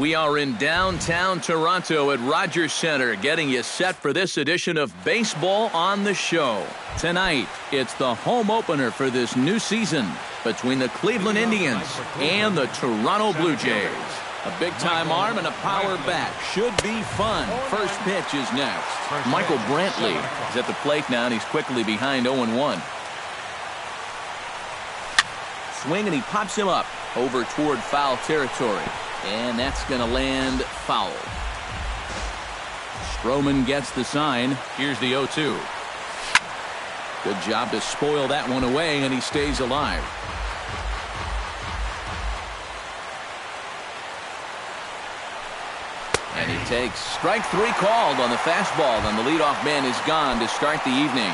We are in downtown Toronto at Rogers Centre, getting you set for this edition of Baseball on the Show. Tonight, it's the home opener for this new season between the Cleveland Indians and the Toronto Blue Jays. A big-time arm and a power bat. Should be fun. First pitch is next. Michael Brantley is at the plate now, and he's quickly behind 0-1. Swing, and he pops him up over toward foul territory. And that's going to land foul. Stroman gets the sign. Here's the 0-2. Good job to spoil that one away, and he stays alive. And he takes strike three called on the fastball, and the leadoff man is gone to start the evening.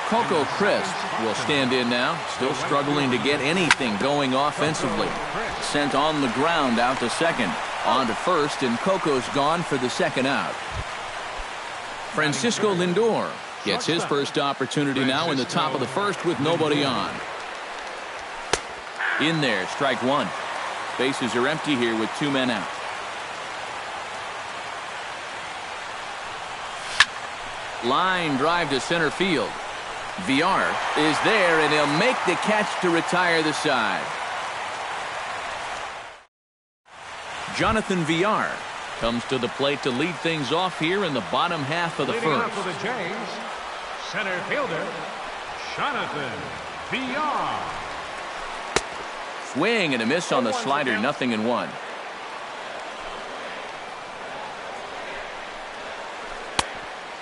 Coco Crisp will stand in now, still struggling to get anything going offensively. Sent on the ground out to second. On to first, and Coco's gone for the second out. Francisco Lindor gets his first opportunity now in the top of the first with nobody on. In there, strike one. Bases are empty here with two men out. Line drive to center field. Villar is there, and he'll make the catch to retire the side. Jonathan Villar comes to the plate to lead things off here in the bottom half of the Leading first. up for the Jays, center fielder, Jonathan Villar. Swing and a miss on the slider, 0-1.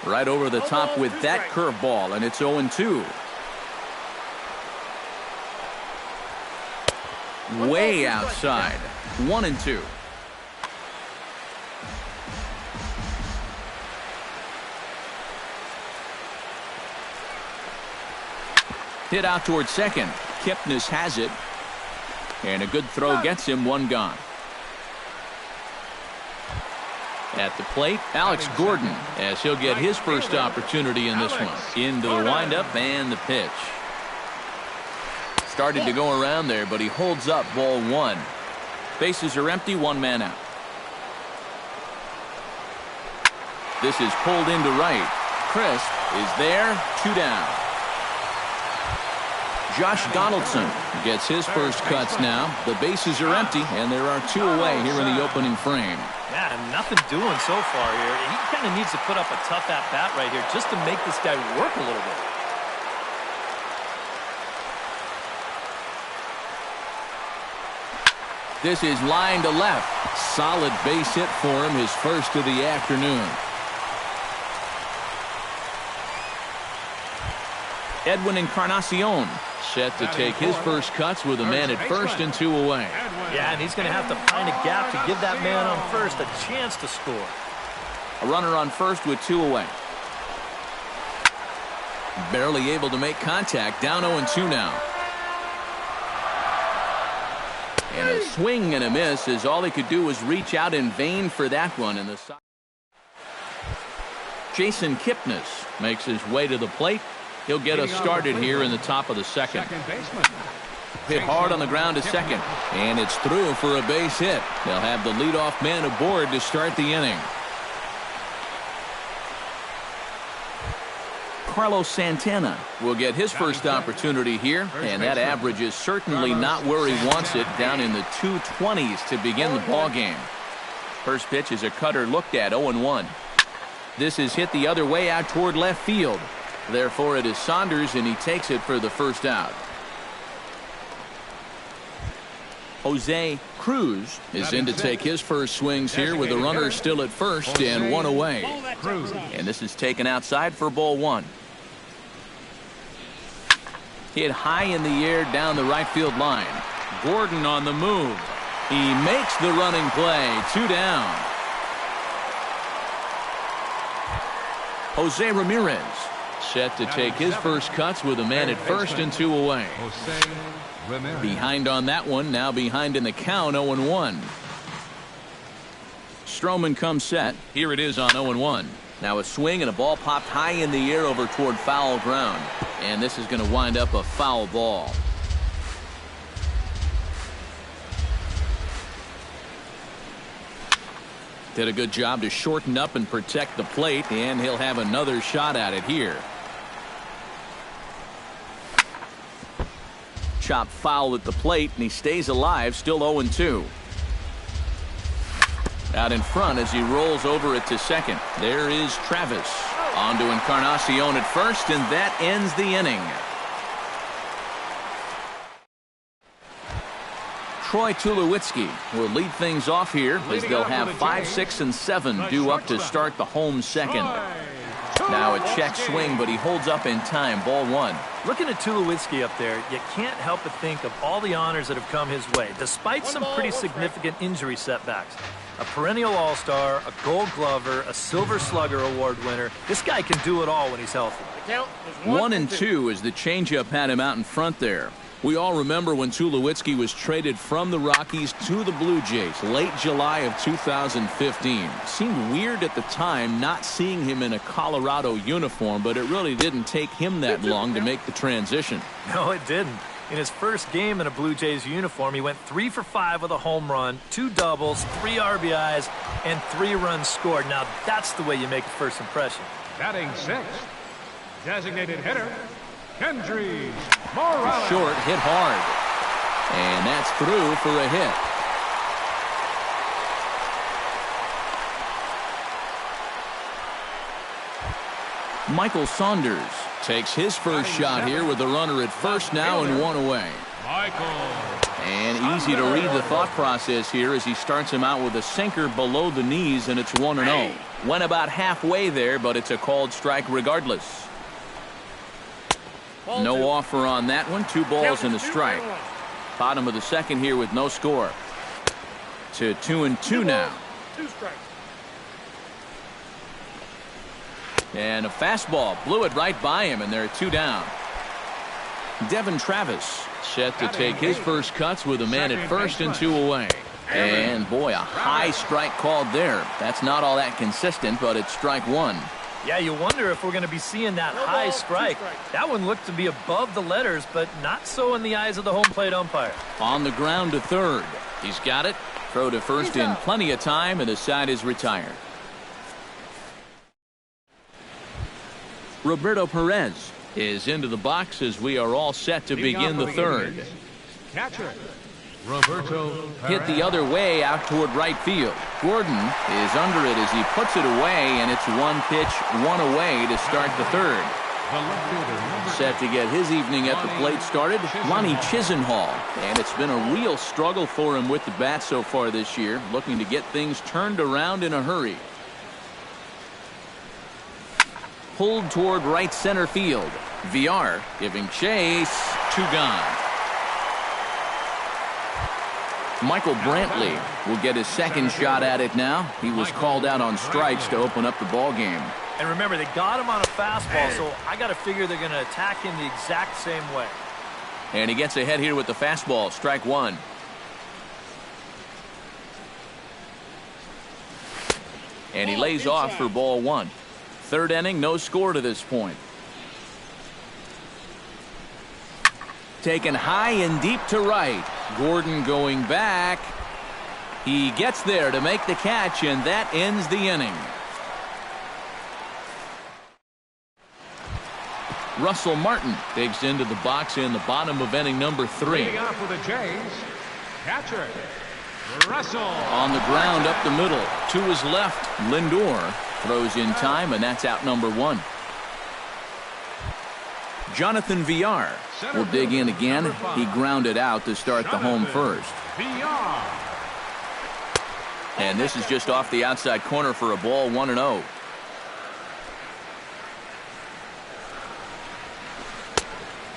Right over the top with that curveball, and it's 0-2. Way outside. 1-2. Hit out towards second. Kipnis has it. And a good throw gets him, one gone. At the plate, Alex Gordon, as he'll get his first opportunity in this one. Into the windup and the pitch. Started to go around there, but he holds up ball one. Bases are empty, one man out. This is pulled into right. Crisp is there, two down. Josh Donaldson gets his first cuts now. The bases are empty, and there are two away here in the opening frame. Yeah, nothing doing so far here. He kind of needs to put up a tough at-bat right here just to make this guy work a little bit. This is line to left. Solid base hit for him, his first of the afternoon. Edwin Encarnacion set to take his first cuts with a man at first and two away. Yeah, and he's going to have to find a gap to give that man on first a chance to score. A runner on first with two away. Barely able to make contact. Down 0-2 now. And a swing and a miss, as all he could do was reach out in vain for that one. In the side. Jason Kipnis makes his way to the plate. He'll get us started here in the top of the second. Hit hard on the ground to second, and it's through for a base hit. They'll have the leadoff man aboard to start the inning. Carlos Santana will get his first opportunity here, and that average is certainly not where he wants it, down in the 220s to begin the ball game. First pitch is a cutter looked at, 0-1. This is hit the other way out toward left field. Therefore, it is Saunders, and he takes it for the first out. Jose Cruz is in to take his first swings here with the runner still at first and one away. And this is taken outside for ball one. Hit high in the air down the right field line. Gordon on the move. He makes the running play. Two down. Jose Ramirez set to take his first cuts with a man at first and two away. Behind on that one, now behind in the count, 0-1. Stroman comes set. Here it is on 0-1. Now a swing and a ball popped high in the air over toward foul ground. And this is going to wind up a foul ball. Did a good job to shorten up and protect the plate, and he'll have another shot at it here. Chop foul at the plate, and he stays alive, still 0-2. Out in front as he rolls over it to second. There is Travis. On to Encarnacion at first, and that ends the inning. Troy Tulowitzki will lead things off here as they'll have 5, 6, and 7 due up to start the home second. Now a check swing, but he holds up in time. Ball 1. Looking at Tulowitzki up there, you can't help but think of all the honors that have come his way, despite some pretty significant injury setbacks. A perennial all-star, a gold glover, a silver slugger award winner. This guy can do it all when he's healthy. 1-2 as the changeup had him out in front there. We all remember when Tulowitzki was traded from the Rockies to the Blue Jays late July of 2015. Seemed weird at the time not seeing him in a Colorado uniform, but it really didn't take him that long to make the transition. No, it didn't. In his first game in a Blue Jays uniform, he went 3 for 5 with a home run, 2 doubles, 3 RBIs, and 3 runs scored. Now, that's the way you make a first impression. Batting 6th, designated hitter, Kendrys Morales. Short, hit hard. And that's through for a hit. Michael Saunders takes his first shot here with a runner at first now and 1 away. And easy to read the thought process here as he starts him out with a sinker below the knees, and it's 1-0. Went about halfway there, but it's a called strike regardless. No offer on that one. 2 balls and a strike. Bottom of the second here with no score. To 2-2 now. 2 strikes. And a fastball blew it right by him, and there are 2 down. Devin Travis set to take his first cuts with a man at first and 2 away. And boy, a high strike called there. That's not all that consistent, but it's strike 1. Yeah, you wonder if we're going to be seeing that high strike. That one looked to be above the letters, but not so in the eyes of the home plate umpire. On the ground to third. He's got it. Throw to first in plenty of time, and the side is retired. Roberto Perez is into the box as we are all set to begin the third. Catcher, Roberto Perez. Hit the other way out toward right field. Gordon is under it as he puts it away, and it's 1 pitch, 1 away to start the third. Set to get his evening at the plate started, Lonnie Chisenhall. And it's been a real struggle for him with the bat so far this year, looking to get things turned around in a hurry. Pulled toward right center field. VR giving chase. 2 gone. Michael Brantley will get his second shot at it now. He was called out on strikes to open up the ball game. And remember, they got him on a fastball, so I got to figure they're going to attack him the exact same way. And he gets ahead here with the fastball. Strike 1. And he lays off for ball 1. Third inning, no score to this point. Taken high and deep to right. Gordon going back. He gets there to make the catch, and that ends the inning. Russell Martin digs into the box in the bottom of inning number 3. Leading off for the Jays, catcher, Russell. On the ground up the middle. To his left, Lindor throws in time, and that's out number 1. Jonathan VR will dig in again. He grounded out to start the home first. And this is just off the outside corner for a ball, 1-0.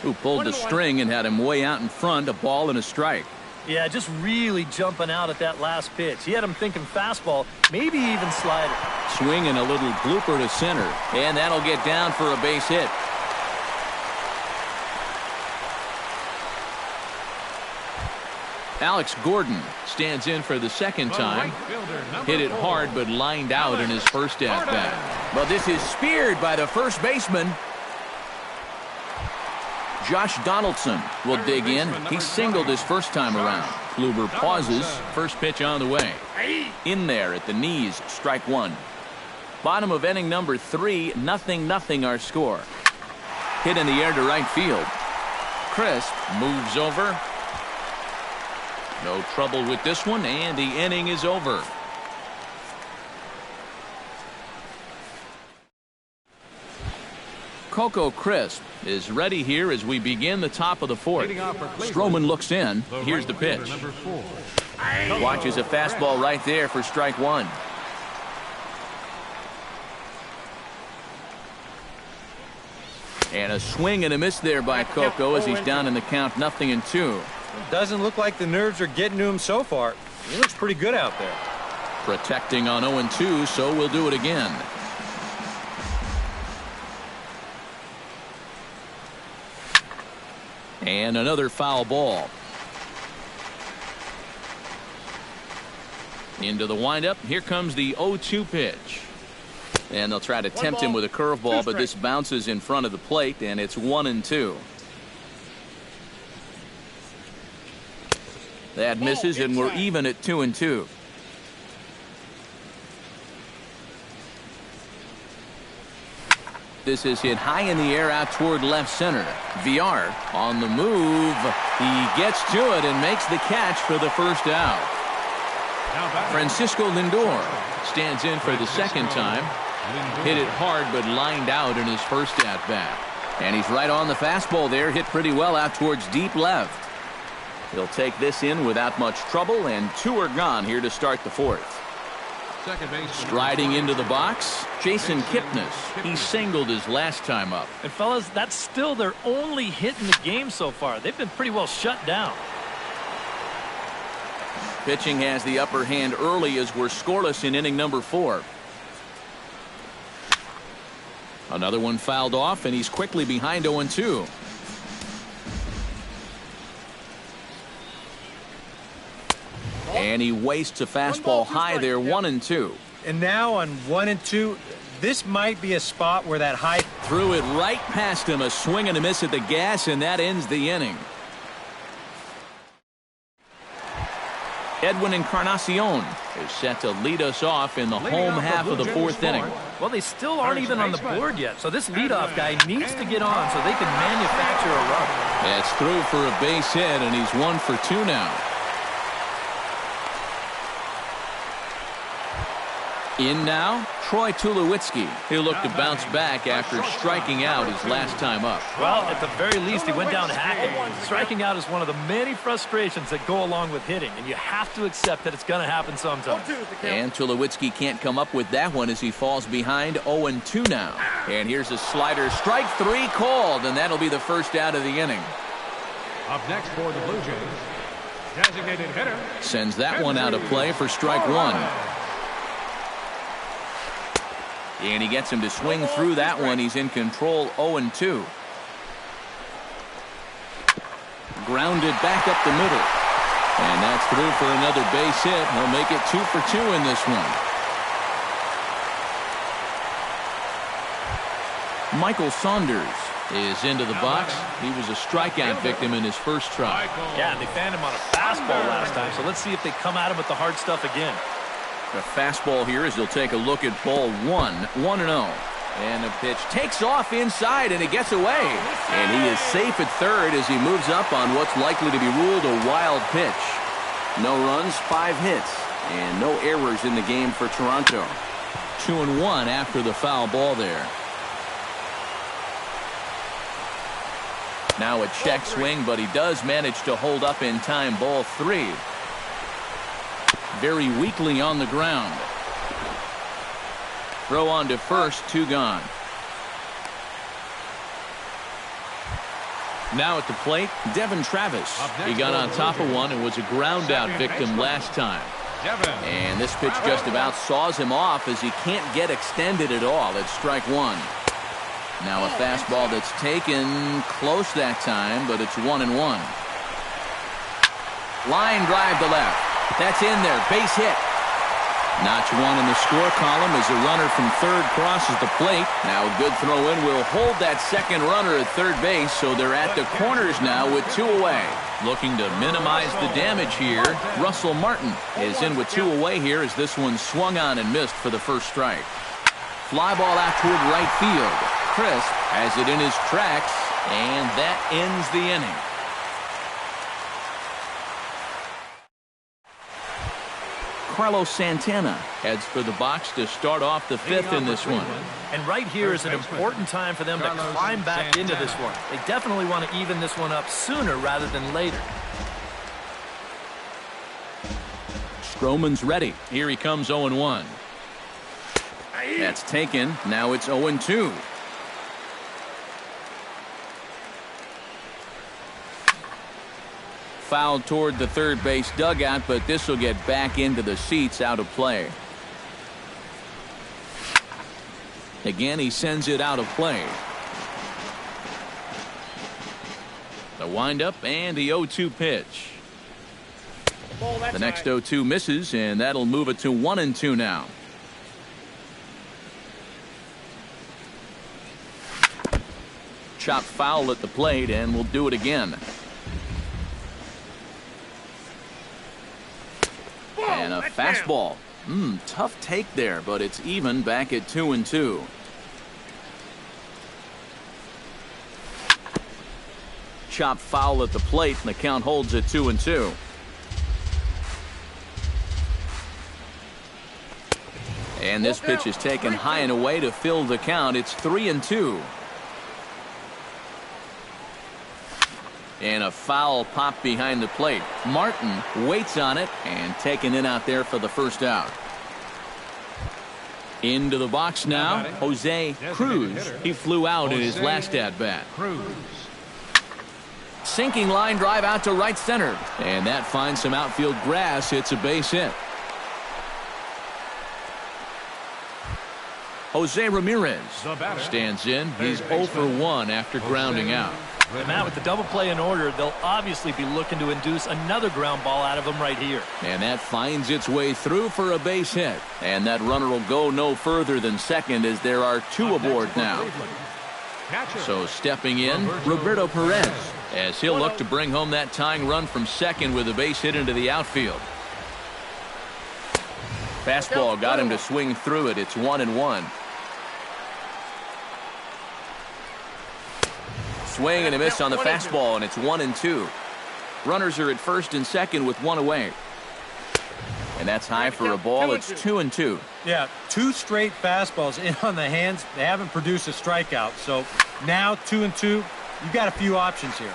Who pulled the string and had him way out in front, a ball and a strike. Yeah, just really jumping out at that last pitch. He had him thinking fastball, maybe even slider. Swinging a little blooper to center, and that'll get down for a base hit. Alex Gordon stands in for the second time. Hit it hard, but lined out in his first at-bat. But this is speared by the first baseman. Josh Donaldson will dig in. He singled his first time around. Kluber pauses. First pitch on the way. In there at the knees, strike one. Bottom of inning number 3, 0-0 our score. Hit in the air to right field. Crisp moves over. No trouble with this one, and the inning is over. Coco Crisp is ready here as we begin the top of the 4th. Stroman looks in. Here's the pitch. Watches a fastball right there for strike one. And a swing and a miss there by Coco as he's down in the count 0-2. Doesn't look like the nerves are getting to him so far. He looks pretty good out there. Protecting on 0-2, so we'll do it again. And another foul ball. Into the windup. Here comes the 0-2 pitch. And they'll try to tempt him with a curveball, but this bounces in front of the plate, and it's 1-2. That misses, and we're even at 2-2. This is hit high in the air out toward left center. Villar on the move. He gets to it and makes the catch for the first out. Francisco Lindor stands in for the second time. Hit it hard, but lined out in his first at-bat. And he's right on the fastball there. Hit pretty well out towards deep left. He'll take this in without much trouble, and 2 are gone here to start the 4th. Striding into the box, Jason Kipnis. He singled his last time up. And fellas, that's still their only hit in the game so far. They've been pretty well shut down. Pitching has the upper hand early as we're scoreless in inning number 4. Another one fouled off, and he's quickly behind 0-2. And he wastes a fastball high there, 1-2. And now on 1-2, this might be a spot where that high threw it right past him. A swing and a miss at the gas, and that ends the inning. Edwin Encarnacion is set to lead us off in the home half of the 4th inning. Well, they still aren't even on the board yet, so this leadoff guy needs to get on so they can manufacture a run. It's through for a base hit, and he's 1 for 2 now. In now, Troy Tulowitzki. He'll look to bounce back after striking out his last time up. Well, at the very least, he went down hacking. Striking out is one of the many frustrations that go along with hitting, and you have to accept that it's going to happen sometime. And Tulowitzki can't come up with that one as he falls behind 0-2 now. And here's a slider. Strike 3 called, and that'll be the first out of the inning. Up next for the Blue Jays, designated hitter. Sends that one out of play for strike 1. And he gets him to swing through that one. He's in control, 0-2. Grounded back up the middle. And that's through for another base hit. He'll make it 2 for 2 in this one. Michael Saunders is into the box. He was a strikeout victim in his first try. Yeah, they fanned him on a fastball last time, so let's see if they come at him with the hard stuff again. The fastball here as he'll take a look at ball 1-0. And the pitch takes off inside, and it gets away. And he is safe at third as he moves up on what's likely to be ruled a wild pitch. No runs, 5 hits, and no errors in the game for Toronto. 2-1 after the foul ball there. Now a check swing, but he does manage to hold up in time. Ball 3. Very weakly on the ground. Throw on to first, 2 gone. Now at the plate, Devin Travis. He got on top of one and was a ground out victim last time. And this pitch just about saws him off as he can't get extended at all. It's strike 1. Now a fastball that's taken close that time, but it's 1-1. Line drive to left. That's in there. Base hit. Notch one in the score column as a runner from third crosses the plate. Now a good throw in will hold that second runner at third base, so they're at the corners now with 2 away. Looking to minimize the damage here, Russell Martin is in with 2 away here as this one swung on and missed for the first strike. Fly ball out toward right field. Crisp has it in his tracks, and that ends the inning. Carlos Santana heads for the box to start off the 5th in this one. And right here is an important time for them to climb back into this one. They definitely want to even this one up sooner rather than later. Stroman's ready. Here he comes 0-1. That's taken. Now it's 0-2. Foul toward the third base dugout, but this will get back into the seats, out of play. Again, he sends it out of play. The windup and the 0-2 pitch. The next 0-2 misses, and that'll move it to 1-2 now. Chopped foul at the plate, and we'll do it again. And a fastball. Tough take there, but it's even back at 2-2. Chopped foul at the plate, and the count holds at 2-2. And this pitch is taken high and away to fill the count. It's 3-2. And a foul pop behind the plate. Martin waits on it and taken in out there for the first out. Into the box now, Jose Cruz. He flew out in his last at-bat. Sinking line drive out to right center. And that finds some outfield grass. It's a base hit. Jose Ramirez stands in. He's 0 for 1 after grounding out. And Matt, with the double play in order, they'll obviously be looking to induce another ground ball out of him right here. And that finds its way through for a base hit. And that runner will go no further than second as there are 2 aboard now. So stepping in, Roberto Perez, as he'll look to bring home that tying run from second with a base hit into the outfield. Fastball got him to swing through it. It's 1-1. Swing and a miss on the fastball, and it's 1-2. Runners are at first and second with 1 away. And that's high for a ball. It's 2-2. Yeah, 2 straight fastballs in on the hands. They haven't produced a strikeout. So now 2-2, you got a few options here.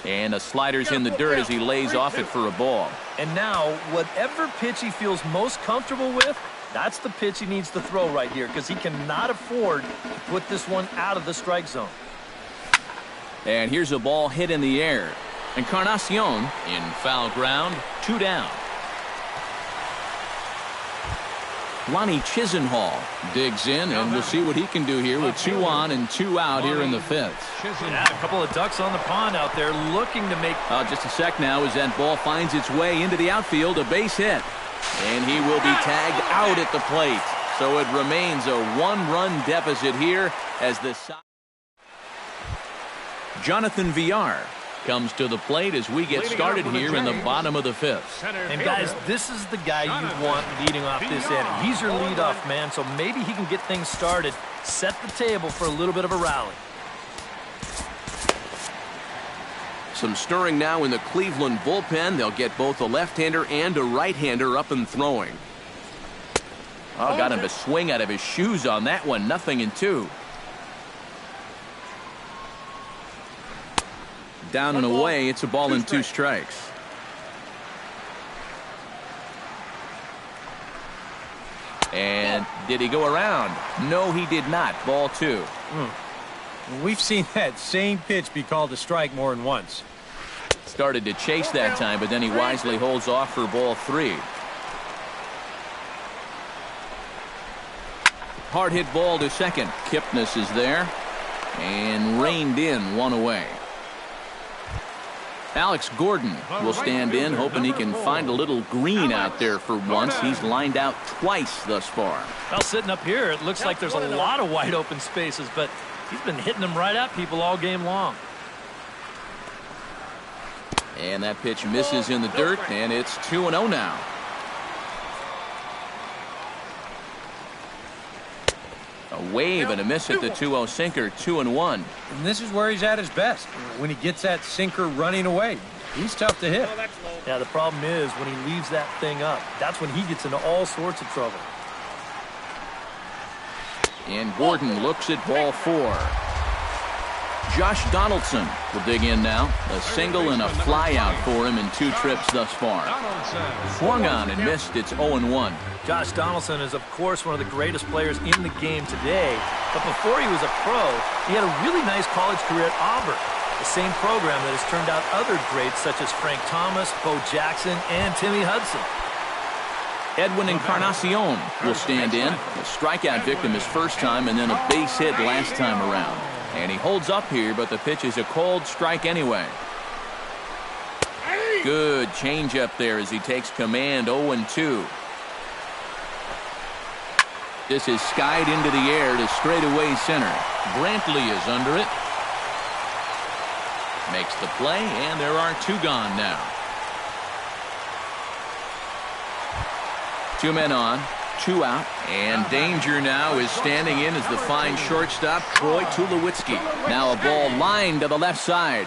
And a slider's in the dirt as he lays off it for a ball. And now, whatever pitch he feels most comfortable with, that's the pitch he needs to throw right here, because he cannot afford to put this one out of the strike zone. And here's a ball hit in the air. Encarnacion in foul ground, 2 down. Lonnie Chisenhall digs in, and we'll see what he can do here with 2 on and 2 out here in the 5th. Yeah, a couple of ducks on the pond out there looking to make... Just a sec now as that ball finds its way into the outfield, a base hit. And he will be tagged out at the plate. So it remains a 1-run deficit here as the... Jonathan Villar comes to the plate as we get started here in the bottom of the 5th. And guys, this is the guy you want leading off this inning. He's your leadoff man, so maybe he can get things started, set the table for a little bit of a rally. Some stirring now in the Cleveland bullpen. They'll get both a left-hander and a right-hander up and throwing. Got him to swing out of his shoes on that one. 0-2. Down and away. It's a ball and 2 strikes. And did he go around? No, he did not. Ball 2. We've seen that same pitch be called a strike more than once. Started to chase that time, but then he wisely holds off for ball 3. Hard hit ball to second. Kipnis is there and reined in 1 away. Alex Gordon will stand in, hoping he can find a little green out there for once. He's lined out twice thus far. Well, sitting up here, it looks like there's a lot of wide open spaces, but he's been hitting them right at people all game long. And that pitch misses in the dirt, and it's 2-0 now. A wave and a miss at the 2-0 sinker, 2-1. And this is where he's at his best. When he gets that sinker running away, he's tough to hit. Yeah, the problem is when he leaves that thing up, that's when he gets into all sorts of trouble. And Gordon looks at ball 4. Josh Donaldson will dig in now. A single and a fly out for him in 2 trips thus far. Swung on and missed. It's 0-1. Josh Donaldson is, of course, one of the greatest players in the game today. But before he was a pro, he had a really nice college career at Auburn, the same program that has turned out other greats such as Frank Thomas, Bo Jackson, and Timmy Hudson. Edwin Encarnacion will stand in. A strikeout victim his first time and then a base hit last time around. And he holds up here, but the pitch is a cold strike anyway. Good changeup there as he takes command. 0-2. This is skied into the air to straightaway center. Brantley is under it. Makes the play, and there are 2 gone now. 2 men on, 2 out, and danger now is standing in as the fine shortstop, Troy Tulowitzki. Now a ball lined to the left side.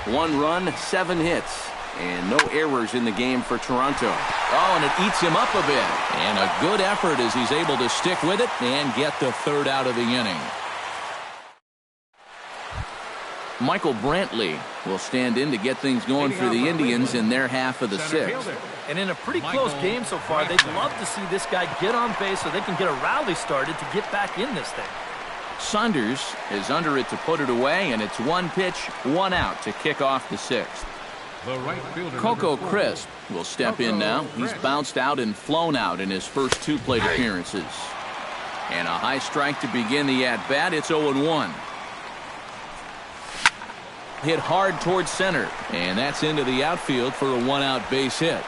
1 run, 7 hits, and no errors in the game for Toronto. Oh, and it eats him up a bit. And a good effort as he's able to stick with it and get the 3rd out of the inning. Michael Brantley will stand in to get things going for the Indians in their half of the 6th. And in a pretty close game so far, they'd love to see this guy get on base so they can get a rally started to get back in this thing. Saunders is under it to put it away, and it's 1 pitch, 1 out to kick off the 6th. Coco Crisp will step in now. He's bounced out and flown out in his first 2 plate appearances. And a high strike to begin the at-bat. It's 0-1. Hit hard towards center, and that's into the outfield for a 1-out base hit.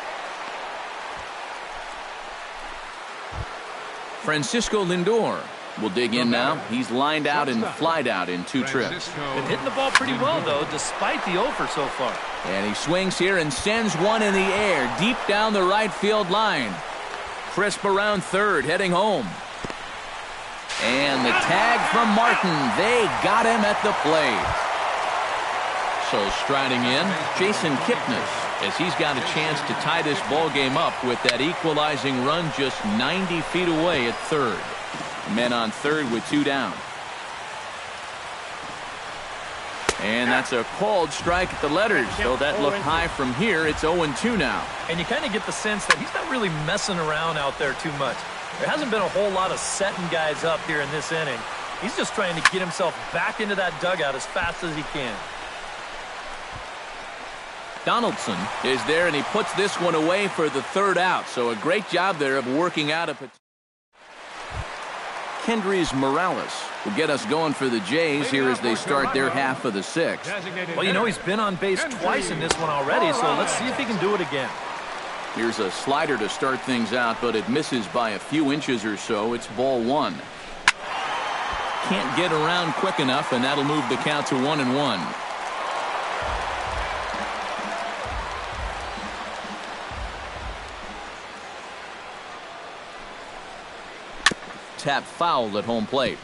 Francisco Lindor will dig in now. He's lined out and flied out in 2 trips. Been hitting the ball pretty well, though, despite the over so far. And he swings here and sends one in the air deep down the right field line. Crisp around 3rd, heading home. And the tag from Martin. They got him at the plate. So striding in, Jason Kipnis, as he's got a chance to tie this ball game up with that equalizing run just 90 feet away at 3rd. Men on 3rd with 2 down. And that's a called strike at the letters. Though that looked high from here, it's 0-2 now. And you kind of get the sense that he's not really messing around out there too much. There hasn't been a whole lot of setting guys up here in this inning. He's just trying to get himself back into that dugout as fast as he can. Donaldson is there, and he puts this one away for the 3rd out. So a great job there of working out a Kendrys Morales will get us going for the Jays here as they start their half of the 6th. Well, you know, he's been on base twice in this one already, so let's see if he can do it again. Here's a slider to start things out, but it misses by a few inches or so. It's ball 1. Can't get around quick enough, and that'll move the count to 1-1. Tap foul at home plate.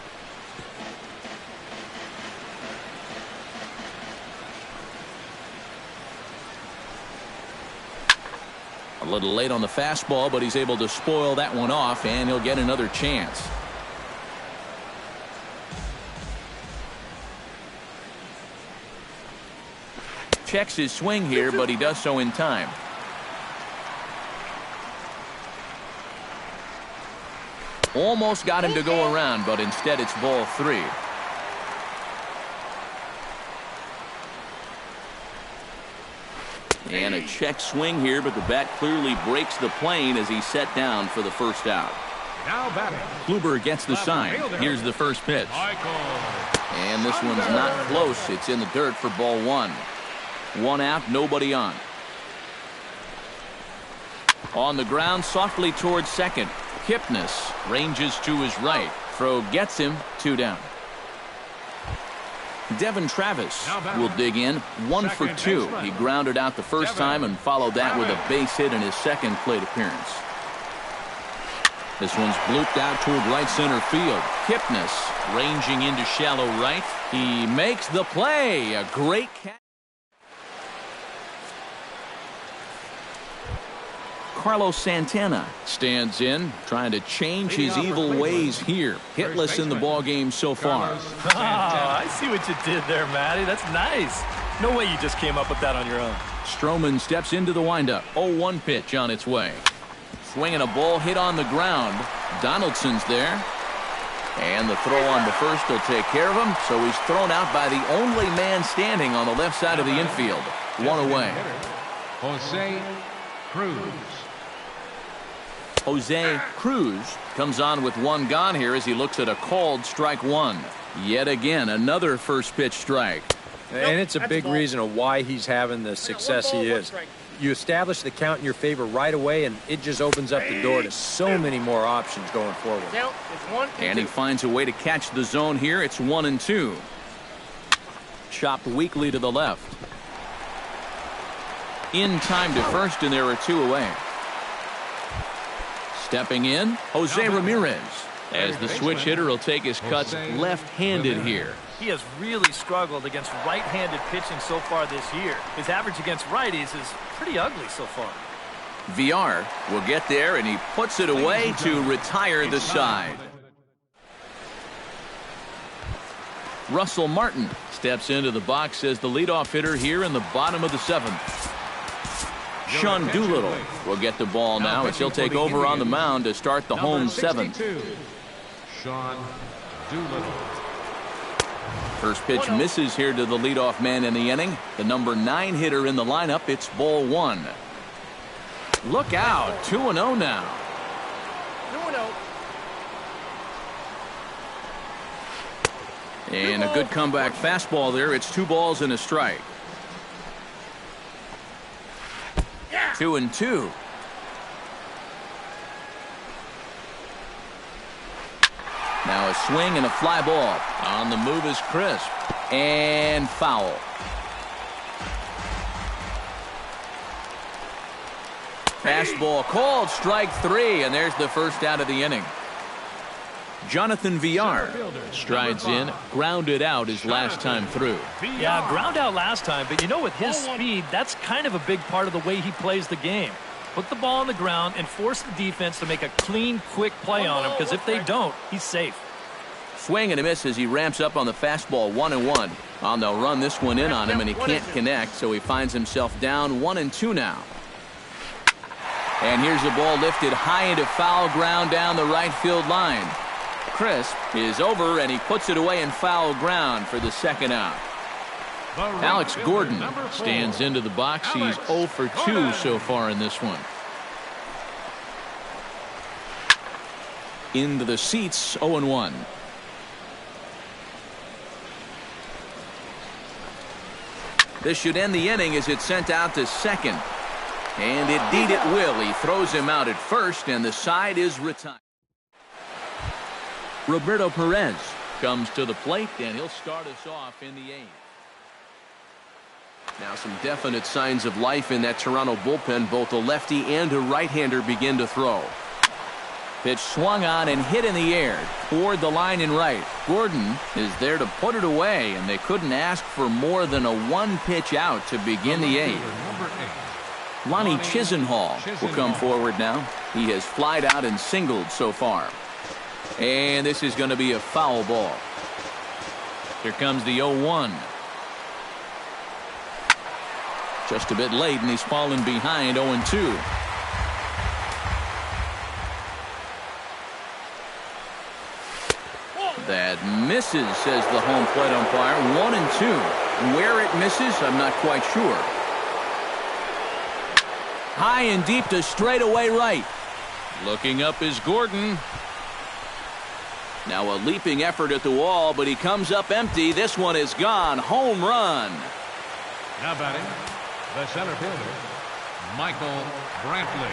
A little late on the fastball, but he's able to spoil that one off, and he'll get another chance. Checks his swing here, but he does so in time. Almost got him to go around, but instead it's ball 3. And a check swing here, but the bat clearly breaks the plane as he's set down for the 1st out. Now batting. Kluber gets the sign. Here's the first pitch. And this one's not close. It's in the dirt for ball 1. One out, nobody on. On the ground, softly towards second. Kipnis ranges to his right. Throw gets him, 2 down. Devin Travis will dig in, 1 for 2. He grounded out the first time and followed that with a base hit in his second plate appearance. This one's blooped out toward right center field. Kipnis ranging into shallow right. He makes the play. A great catch. Carlos Santana stands in, trying to change his evil ways here. Hitless in the ballgame so far. Oh, I see what you did there, Matty. That's nice. No way you just came up with that on your own. Stroman steps into the windup. 0-1 pitch on its way. Swinging a ball hit on the ground. Donaldson's there. And the throw on the first will take care of him. So he's thrown out by the only man standing on the left side of the infield. 1 away. Jose Cruz. Jose Cruz comes on with 1 gone here as he looks at a called strike 1. Yet again, another first pitch strike. And it's a big reason of why he's having the success he is. You establish the count in your favor right away, and it just opens up the door to so many more options going forward. And he finds a way to catch the zone here. It's 1-2. Chopped weakly to the left. In time to first, and there are 2 away. Stepping in, Jose Ramirez, as the switch hitter will take his cuts left-handed here. He has really struggled against right-handed pitching so far this year. His average against righties is pretty ugly so far. VR will get there, and he puts it away to retire the side. Russell Martin steps into the box as the leadoff hitter here in the bottom of the 7th. Sean Doolittle will get the ball now as he'll take over on the mound to start the home 7th. Sean Doolittle. First pitch misses here to the leadoff man in the inning. The number 9 hitter in the lineup. It's ball 1. Look out. 2-0 now. 2-0. And a good comeback fastball there. It's 2 balls and a strike. 2-2. Now a swing and a fly ball. On the move is crisp. And foul. Fastball called, strike 3, and there's the first out of the inning. Jonathan Villar strides in, grounded out his last time through. Yeah, ground out last time, but you know, with his speed, that's kind of a big part of the way he plays the game. Put the ball on the ground and force the defense to make a clean, quick play on him, because if they don't, he's safe. Swing and a miss as he ramps up on the fastball. 1-1. On they'll run this one in on him, and he can't connect, so he finds himself down 1-2 now. And here's a ball lifted high into foul ground down the right field line. Crisp is over, and he puts it away in foul ground for the second out. Alex Gordon stands into the box. He's 0 for 2 so far in this one. Into the seats, 0-1. This should end the inning as it's sent out to second. And indeed it will. He throws him out at first, and the side is retired. Roberto Perez comes to the plate, and he'll start us off in the 8th. Now some definite signs of life in that Toronto bullpen. Both a lefty and a right-hander begin to throw. Pitch swung on and hit in the air toward the line in right. Gordon is there to put it away, and they couldn't ask for more than a 1-pitch out to begin the 8th. Lonnie Chisenhall will come forward now. He has flied out and singled so far. And this is going to be a foul ball. Here comes the 0-1. Just a bit late, and he's fallen behind 0-2. That misses, says the home plate umpire. 1-2. Where it misses, I'm not quite sure. High and deep to straightaway right. Looking up is Gordon. Now a leaping effort at the wall, but he comes up empty. This one is gone. Home run. Now batting, the center fielder, Michael Brantley.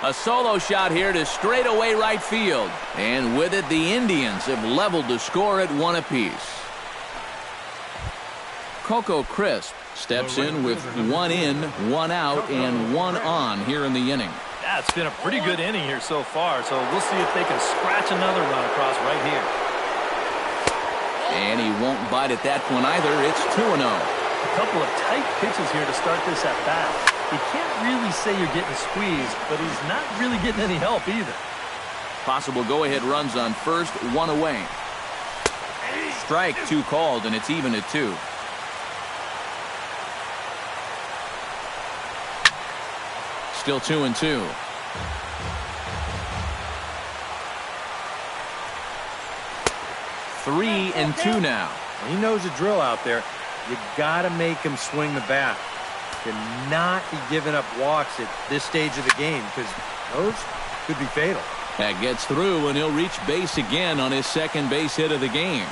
A solo shot here to straightaway right field. And with it, the Indians have leveled the score at 1 apiece. Coco Crisp steps in with 1 in, 1 out, and 1 on here in the inning. Yeah, it's been a pretty good inning here so far, so we'll see if they can scratch another run across right here. And he won't bite at that one either. It's 2-0. A couple of tight pitches here to start this at bat. You can't really say you're getting squeezed, but he's not really getting any help either. Possible go-ahead runs on first, 1 away. Strike 2 called, and it's even at 2. Still 2-2. Three and 2 now. He knows the drill out there. You got to make him swing the bat. Cannot be giving up walks at this stage of the game because those could be fatal. That gets through, and he'll reach base again on his second base hit of the game.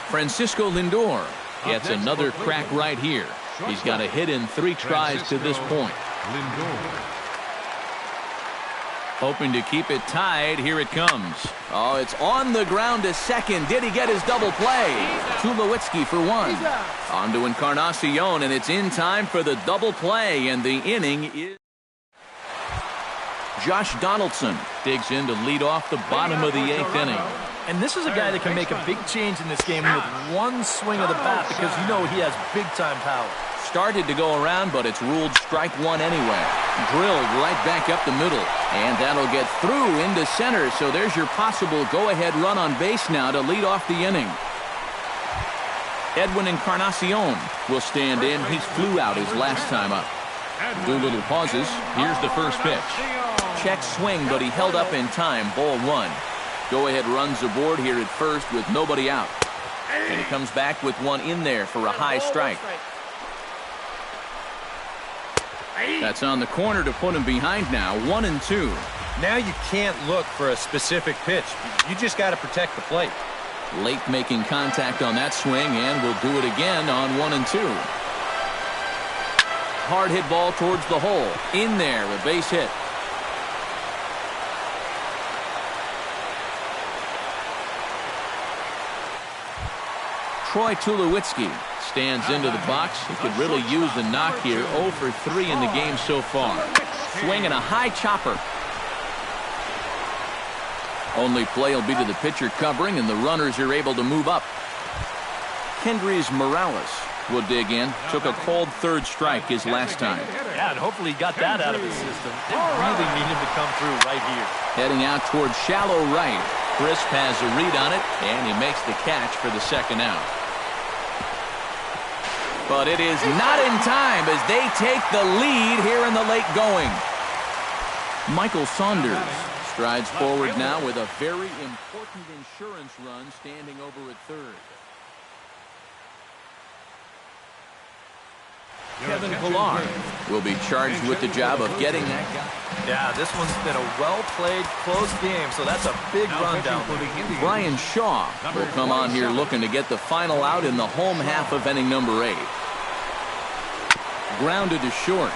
Francisco Lindor gets another crack right here. He's got a hit in 3 tries to this point. Hoping to keep it tied. Here it comes. Oh, it's on the ground to second. Did he get his double play? Tulowitzki for 1. On to Encarnacion, and it's in time for the double play, and the inning is... Josh Donaldson digs in to lead off the bottom of the 8th inning. And this is a guy that can make a big change in this game with 1 swing of the bat because you know he has big-time power. Started to go around, but it's ruled strike 1 anyway. Drilled right back up the middle. And that'll get through into center, so there's your possible go-ahead run on base now to lead off the inning. Edwin Encarnacion will stand in. He flew out his last time up. Doolittle pauses. Here's the first pitch. Check swing, but he held up in time. Ball 1. Go-ahead runs aboard here at first with nobody out. And he comes back with 1 in there for a high strike. That's on the corner to put him behind now. 1-2. Now you can't look for a specific pitch. You just got to protect the plate. Late making contact on that swing, and will do it again on 1-2. Hard hit ball towards the hole. In there, a base hit. Troy Tulowitzki stands into the box. He could really use the knock here. 0 for 3 in the game so far. Swinging a high chopper. Only play will be to the pitcher covering, and the runners are able to move up. Kendrys Morales will dig in. Took a called 3rd strike his last time. Yeah, and hopefully he got that out of his system. Didn't really need him to come through right here. Heading out towards shallow right. Crisp has a read on it, and he makes the catch for the 2nd out. But it is not in time as they take the lead here in the late going. Michael Saunders strides forward now with a very important insurance run standing over at 3rd. Kevin Pillar will be charged with the job of getting that guy. Yeah, this one's been a well-played, close game, so that's a big run down. Brian Shaw will come on here looking to get the final out in the home half of inning number 8. Grounded to short.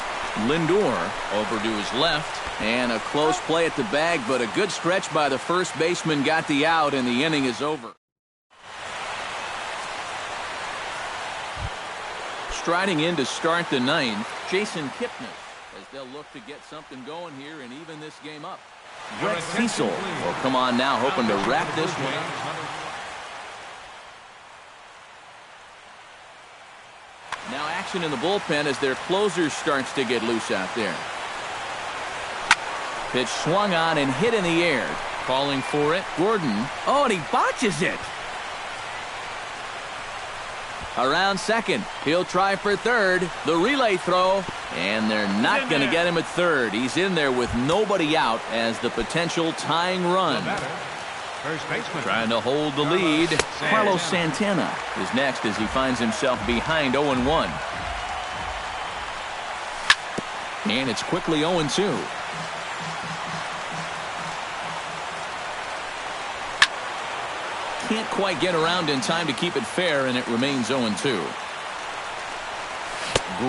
Lindor over to his left. And a close play at the bag, but a good stretch by the first baseman got the out, and the inning is over. Striding in to start the 9th, Jason Kipnis, as they'll look to get something going here and even this game up. Brett Cecil will come on now, hoping to wrap this one up. Now action in the bullpen as their closer starts to get loose out there. Pitch swung on and hit in the air. Calling for it, Gordon. Oh, and he botches it. Around second. He'll try for 3rd. The relay throw. And they're not going to get him at 3rd. He's in there with nobody out as the potential tying run. Trying to hold the lead. Carlos Santana is next as he finds himself behind 0-1. And it's quickly 0-2. can't quite get around in time to keep it fair, and it remains 0-2.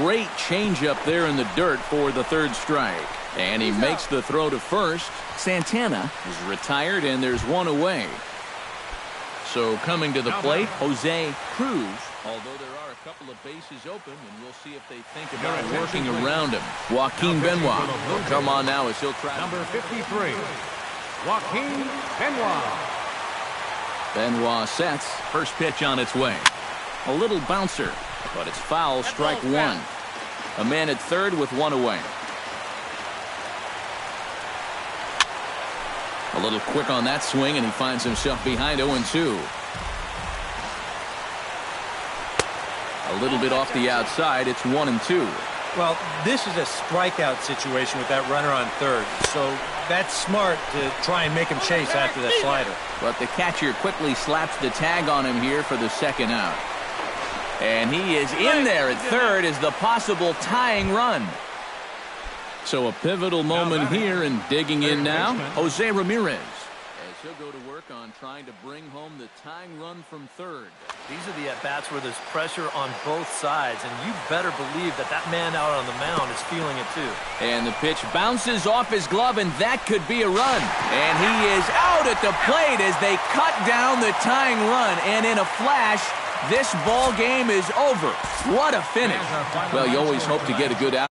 Great changeup there in the dirt for the third strike. And he makes the throw to first. Santana is retired, and there's one away. So coming to the plate, Jose Cruz. Although there are a couple of bases open, and we'll see if they think about working around him. Joaquin Benoit will come on now as he'll try. Number 53, Joaquin Benoit. Benoit sets. First pitch on its way. A little bouncer, but it's foul, strike one. A man at third with one away. A little quick on that swing, and he finds himself behind 0-2. A little bit off the outside. It's 1-2. Well, this is a strikeout situation with that runner on third, so that's smart to try and make him chase after that slider. But the catcher quickly slaps the tag on him here for the second out. And he is in there at third as the possible tying run. So a pivotal moment here, and digging in now, Jose Ramirez. As he'll go to work on trying to bring home the tying run from third. These are the at-bats where there's pressure on both sides, and you better believe that that man out on the mound is feeling it too. And the pitch bounces off his glove, and that could be a run. And he is out at the plate as they cut down the tying run. And in a flash, this ball game is over. What a finish. Well, you always hope to get a good out.